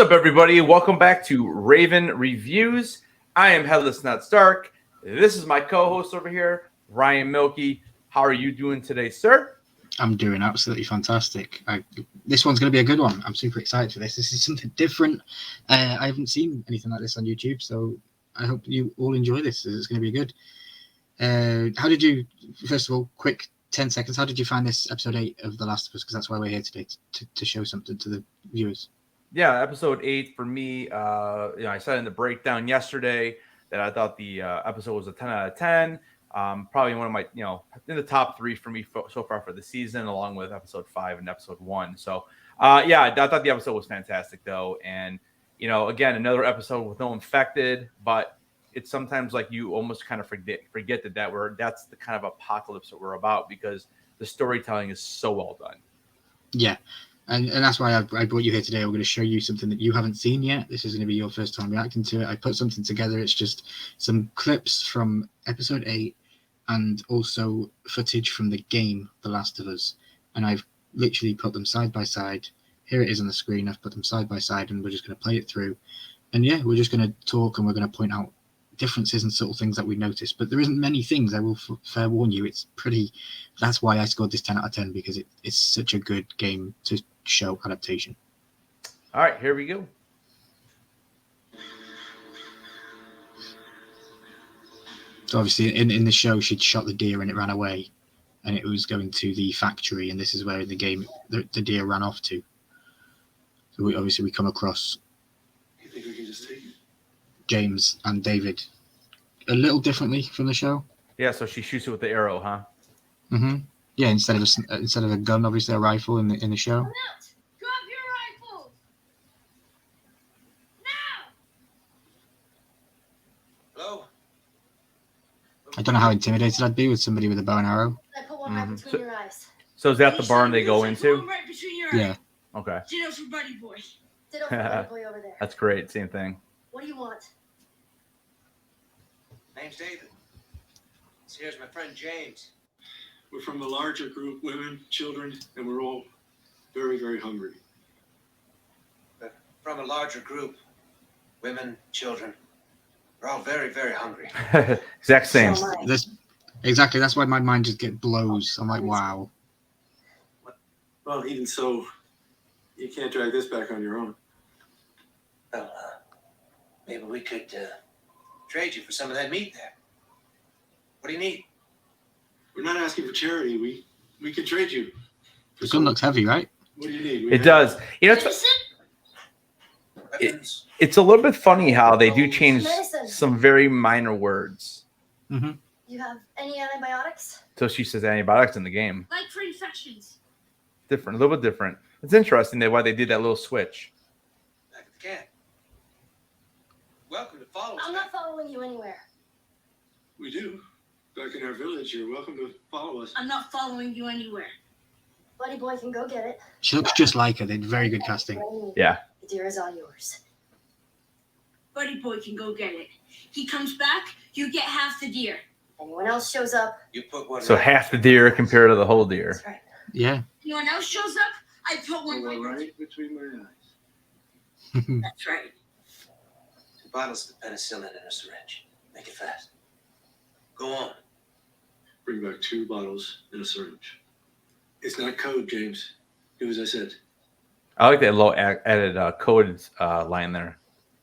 up, everybody? Welcome back to Raven Reviews. I am Headless Not Stark. This is my co-host over here, Ryan Milkey. How are you doing today, sir? I'm doing absolutely fantastic. This one's going to be a good one. I'm super excited for this. This is something different. I haven't seen anything like this on YouTube, so I hope you all enjoy this. It's going to be good. How did you, first of all, quick 10 seconds, how did you find this episode 8 of The Last of Us? Because that's why we're here today, to show something to the viewers. Yeah, episode 8 for me, I said in the breakdown yesterday that I thought the episode was a 10 out of 10. Probably one of my, in the top 3 for me so far for the season, along with episode 5 and episode 1. So, I thought the episode was fantastic, though. And, again, another episode with no infected, but it's sometimes like you almost kind of forget that's the kind of apocalypse that we're about, because the storytelling is so well done. Yeah. And that's why I brought you here today. We're going to show you something that you haven't seen yet. This is going to be your first time reacting to it. I put something together. It's just some clips from episode 8 and also footage from the game The Last of Us. And I've literally put them side by side. Here it is on the screen. I've put them side by side, and we're just going to play it through. And yeah, we're just going to talk, and we're going to point out differences and subtle things that we noticed. But there isn't many things, I will fair warn you. It's pretty, that's why I scored this 10 out of 10, because it's such a good game to show adaptation. All right, here we go. So obviously in the show, she'd shot the deer and it ran away, and it was going to the factory, and this is where in the game the deer ran off to. So we come across You think we can just take it? James and David a little differently from the show. Yeah, so she shoots it with the arrow, huh? Mm-hmm. Yeah, instead of a gun, obviously a rifle in the show. Drop your rifles! Now! Hello? I don't know how intimidated I'd be with somebody with a bow and arrow. I put one right between your eyes. So is that the barn they go into? Right between your Yeah. eyes. Okay. Ditto for Buddy Boy. Ditto for Buddy Boy over there. That's great. Same thing. What do you want? Name's David. So here's my friend James. We're from a larger group, women, children, and we're all very, very hungry. But from a larger group, women, children, we're all very, very hungry. Exact same. So am I. Exactly. That's why my mind just blows. I'm like, wow. Well, even so, you can't drag this back on your own. Well, maybe we could trade you for some of that meat there. What do you need? We're not asking for charity. We can trade you. The gun looks heavy, right? What do you need? It does. Weapons? It's a little bit funny how they do change Medicine. some very minor words. Mm-hmm. You have any antibiotics? So she says antibiotics in the game. Like for infections. Different, a little bit different. It's interesting why they did that little switch. Back at the camp. Welcome to follow us. I'm not following you anywhere. We do. Back in our village, you're welcome to follow us. I'm not following you anywhere. Buddy Boy can go get it. She looks just like her. They did very good casting. What do you need? Yeah. The deer is all yours. Buddy Boy can go get it. He comes back, you get half the deer. Anyone else shows up? You put one So right. half the deer compared to the whole deer. That's right. Yeah. Anyone else shows up, I put one One right. right between my eyes. That's right. 2 bottles of penicillin in a syringe. Make it fast. Go on. Bring back 2 bottles and a syringe. It's not code, James. Do as I said. I like that little added coded line there.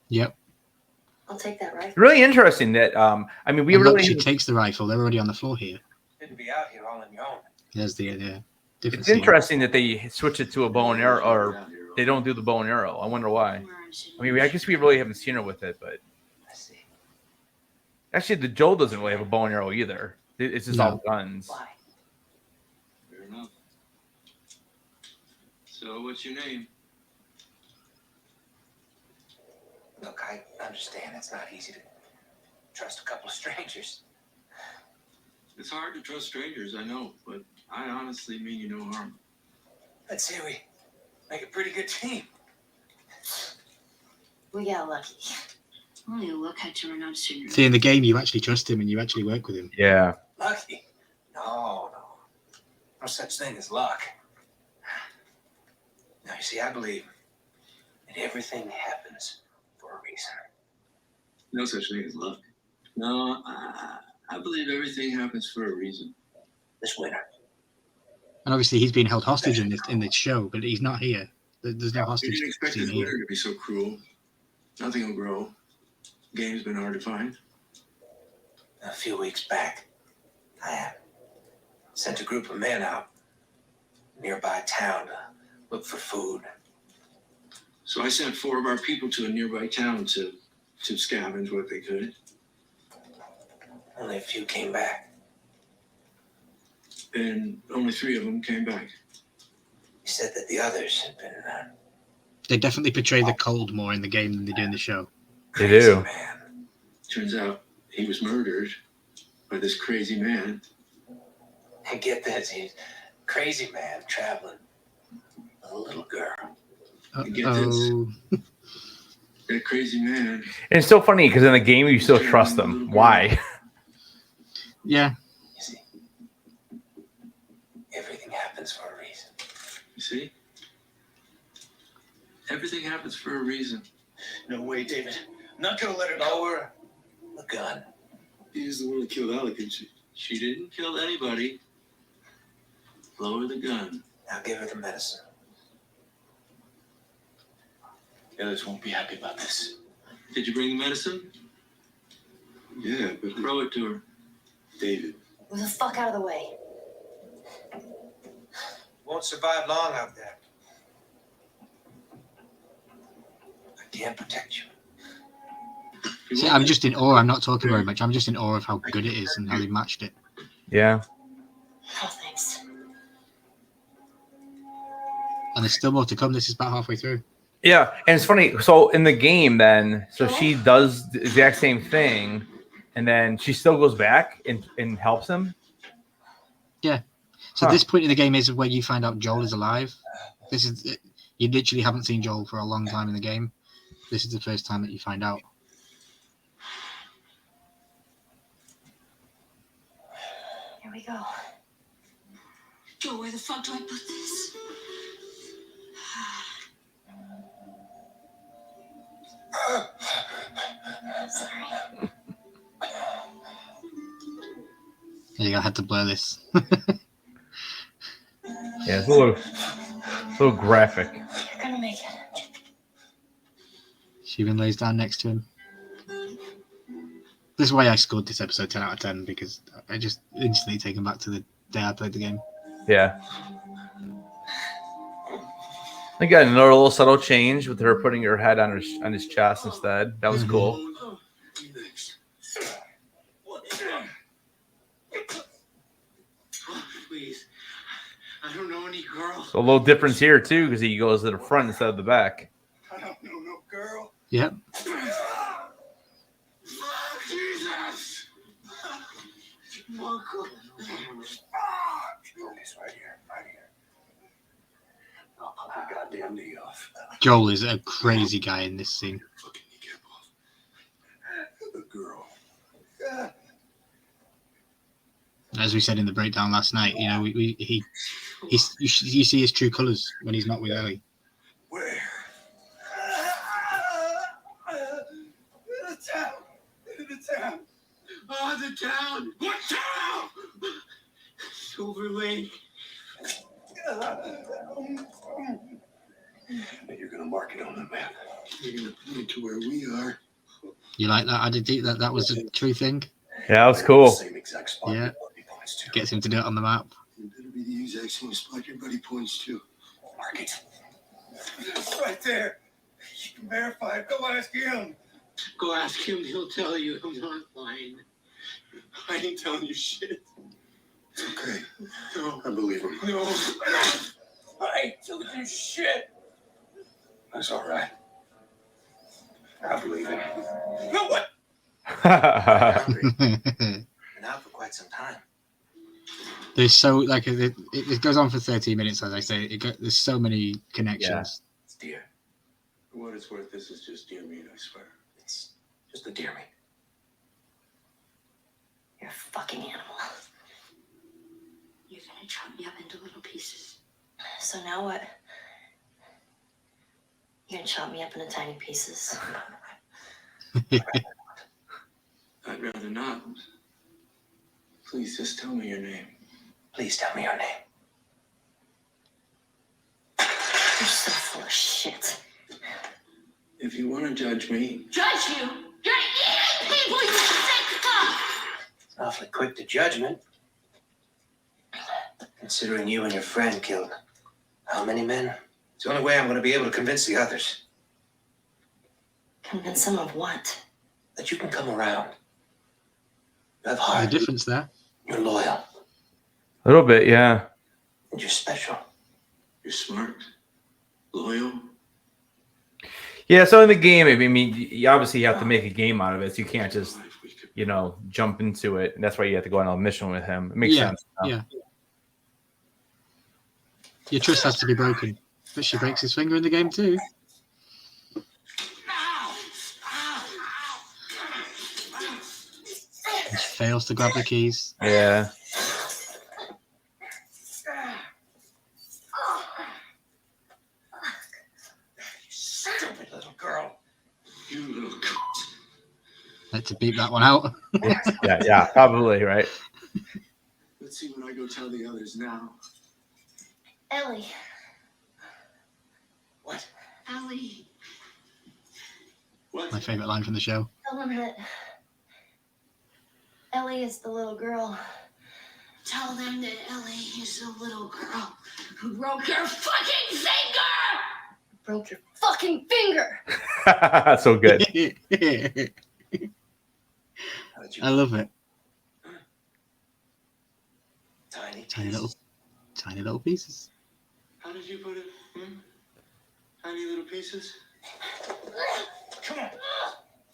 Yep. I'll take that rifle. Really interesting that we And look, really she takes the rifle. They're already on the floor here. Didn't be out here all on your own. There's the different. it's scene. interesting that they switch it to a bow and arrow, or they don't do the bow and arrow. I wonder why. I guess we really haven't seen her with it, but I see. actually the Joel doesn't really have a bow and arrow either. It's just all guns. Why? Fair enough. So, what's your name? Look, I understand it's not easy to trust a couple of strangers. It's hard to trust strangers, I know, but I honestly mean you no harm. Let's say we make a pretty good team. We got lucky. Only luck had to run out sooner. See, in the game, you actually trust him and you actually work with him. Yeah. Lucky? No. No such thing as luck. Now, you see, I believe in everything happens for a reason. No such thing as luck. No, I believe everything happens for a reason. This winter. And obviously, he's being held hostage in this show, but he's not here. There's no You hostage didn't expect scene this here. winter to be so cruel. Nothing will grow. Game's been hard to find. A few weeks back, I sent a group of men out nearby town to look for food. So I sent 4 of our people to a nearby town to scavenge what they could. Only a few came back. And only 3 of them came back. He said that the others had been They definitely portray the cold more in the game than they do in the show. They crazy do. man. Turns out he was murdered by this crazy man. And get this, he's a crazy man traveling with a little girl. Get Oh, That crazy man. And it's so funny because in the game you still trust them. Why? yeah. You see, everything happens for a reason. You see? Everything happens for a reason. No way, David. I'm not gonna let her lower the gun. He's the one who killed Alec, didn't she? She didn't kill anybody. Lower the gun. Now give her the medicine. The others won't be happy about this. Did you bring the medicine? Yeah, but throw it to her. David. Move the fuck out of the way. Won't survive long out there. I can't protect you. See, I'm just in awe. I'm not talking very much. I'm just in awe of how good it is and how they matched it. Yeah. Oh, thanks. And there's still more to come. This is about halfway through. Yeah, and it's funny. So in the game, then, so she does the exact same thing, and then she still goes back and helps him. Yeah. So this point in the game is where you find out Joel is alive. This is you literally haven't seen Joel for a long time in the game. This is the first time that you find out. Here we go. Joe, where the fuck do I put this? Sorry. I had to blur this. Yeah, it's a little graphic. You're gonna make it. She even lays down next to him. This is why I scored this episode 10 out of 10, because I just instantly taken back to the day I played the game. Yeah. Again, another little subtle change with her putting her head on his chest instead. That was cool. Please. I don't know any girls. So a little difference here too, because he goes to the front instead of the back. I don't know no girl. Yep. Jesus! Marco. It's right here, right here. I'll pop your goddamn knee off. Joel is a crazy guy in this scene. Fucking kneecap off. The girl. As we said in the breakdown last night, you know, you see his true colours when he's not with Ellie. Where? The town. The town. Oh, the town. What town? Silver Lake. You're gonna mark it on the map. You're gonna point to where we are. You like that? I did think that was a true thing. Yeah, that was cool. Same exact spot. Yeah. He points to. Gets him to do it on the map. It better be the exact same spot your buddy points to. Mark it. It's right there. You can verify it. Go ask him. Go ask him. He'll tell you. I'm not lying. I ain't telling you shit. It's okay. No. I believe him. No. I ain't telling you shit. That's all right. I believe him. No, what? Been out for quite some time. There's so like it goes on for 30 minutes, as I say. There's so many connections. It's deer. For what it's worth, this is just deer meat, I swear. It's just a deer meat. You're a fucking animal. You're gonna chop me up into little pieces. So now what? You can chop me up into tiny pieces. I'd rather not. Please, just tell me your name. Please tell me your name. You're so full of shit. If you want to judge me, Judge you? You're eating people, you sick fuck! It's awfully quick to judgment. Considering you and your friend killed how many men? It's the only way I'm going to be able to convince the others Convince them of what? that you can come around. You have There's a heart. difference there. You're loyal. A little bit, yeah. And you're special. you're smart, loyal. Yeah, so in the game, I mean, you obviously have to make a game out of it. So you can't just, Life we could- you know, jump into it. And that's why you have to go on a mission with him. It makes Yeah, sense. You know? yeah. Your trust has to be broken. But she breaks his finger in the game too. And she fails to grab the keys. Yeah. Stupid little girl. You little cunt. Had to beep that one out. Yeah, probably, right? Let's see when I go tell the others now. Ellie. What? Ellie. What? My favorite line from the show. Tell them that Ellie is the little girl. Tell them that Ellie is a little girl who broke your fucking finger! Broke your fucking finger. So good. How did you I love it. tiny Tiny little pieces. How did you put it? Tiny little pieces? Come on.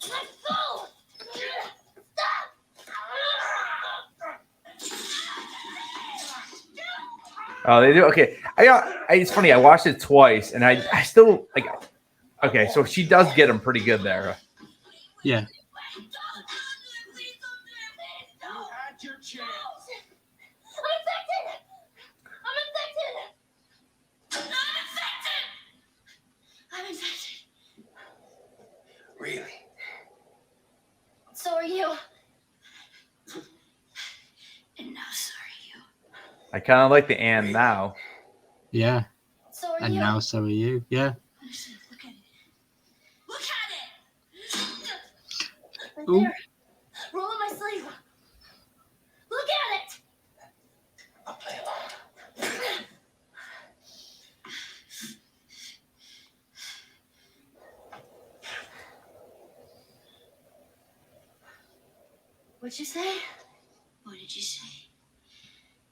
My phone. Oh, they do. Okay, it's funny. I watched it twice, and I still like. Okay, so she does get him pretty good there. Yeah. Had your chance. I'm infected! Really? So are you. And now so are you. I kind of like the and now. Yeah. So are And you. now so are you. Yeah. Listen, look at it. Look at it! Right Ooh. there. Roll in my sleeve. Look at it. I'll play along. What'd you say? What did you say?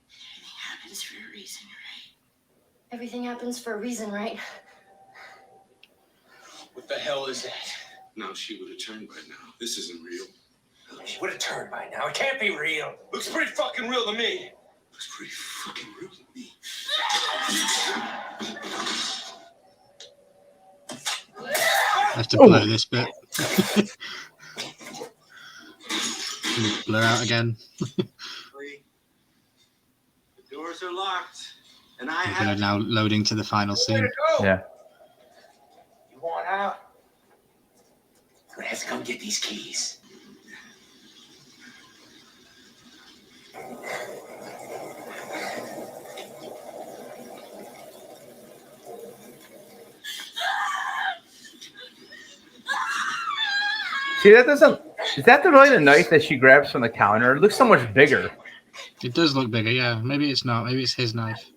Everything happens for a reason, right? Everything happens for a reason, right? What the hell is that? Now she would have turned by now. This isn't real. She would have turned by now. It can't be real. Looks pretty fucking real to me. It's pretty fucking real to me. I have to blur this bit. Blur out again. The doors are locked, and I We're gonna now loading to the final Way scene. to go. Yeah. You want out? You're gonna have to come get these keys. See, that doesn't. Is that really the knife that she grabs from the counter? It looks so much bigger. It does look bigger, yeah. Maybe it's not. Maybe it's his knife.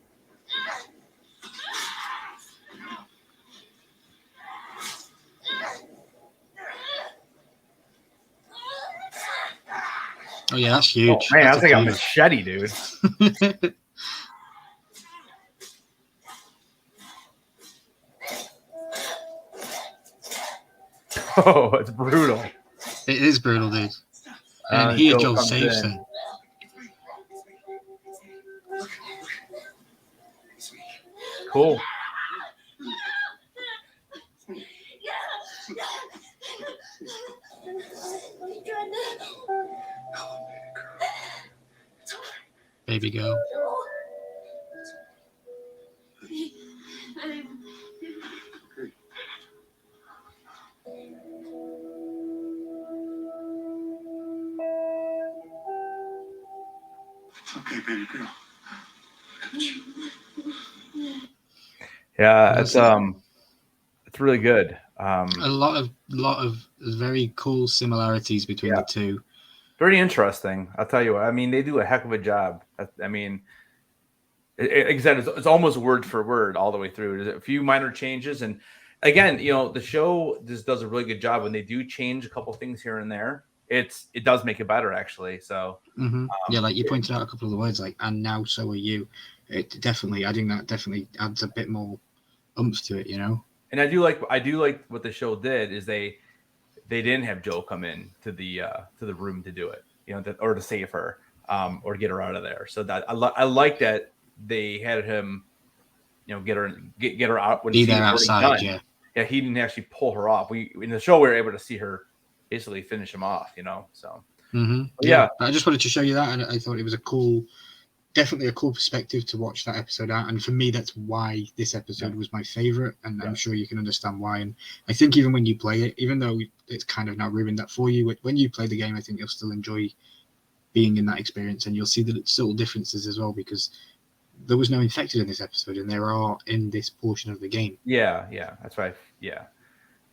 Oh yeah, that's huge. Oh, man, I That's was like a huge. machete, dude. Oh, it's brutal. It is brutal, dude. And here Joel comes saves in. her. Cool. Baby girl. Okay, baby girl. Yeah, That's it. it's really good. A lot of very cool similarities between Yeah. the two. Very interesting. I'll tell you what. I mean, they do a heck of a job. I mean, like I said, it's almost word for word all the way through. There's a few minor changes, and again, the show just does a really good job when they do change a couple things here and there. It does make it better, actually. So Yeah, like you pointed out a couple of the words, like "and now so are you." It definitely, I think that definitely adds a bit more oomph to it. and I do like what the show did is they didn't have Joe come in to the room to do it, or to save her, or get her out of there. So that I like that they had him, get her out when Be she there was already outside, done. yeah. Yeah, he didn't actually pull her off. We in the show we were able to see her basically finish him off, So Yeah. I just wanted to show you that, and I thought it was definitely a cool perspective to watch that episode out. And for me, that's why this episode was my favorite, and I'm sure you can understand why. And I think even when you play it, even though it's kind of now ruined that for you, when you play the game, I think you'll still enjoy being in that experience, and you'll see the subtle differences as well, because there was no infected in this episode, and there are in this portion of the game. Yeah, that's right. Yeah.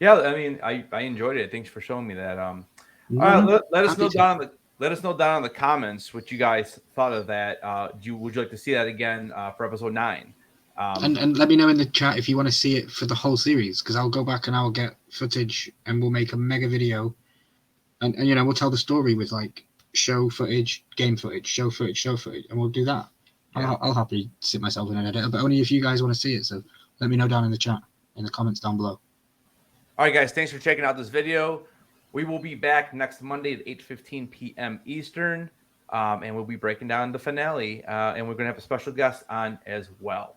I mean, I enjoyed it. Thanks for showing me that. All right, let us know down in the comments what you guys thought of that. Would you like to see that again for episode 9? And let me know in the chat if you want to see it for the whole series, because I'll go back and I'll get footage and we'll make a mega video, and we'll tell the story with like show footage, game footage, show footage, and we'll do that. Yeah. I'll happily sit myself in an editor, but only if you guys want to see it. So let me know down in the chat, in the comments down below. All right, guys, thanks for checking out this video. We will be back next Monday at 8:15 p.m. Eastern, and we'll be breaking down the finale, and we're going to have a special guest on as well.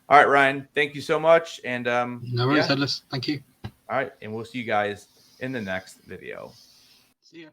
All right, Ryan, thank you so much. And no worries, Headless. Thank you. All right, and we'll see you guys in the next video. See ya.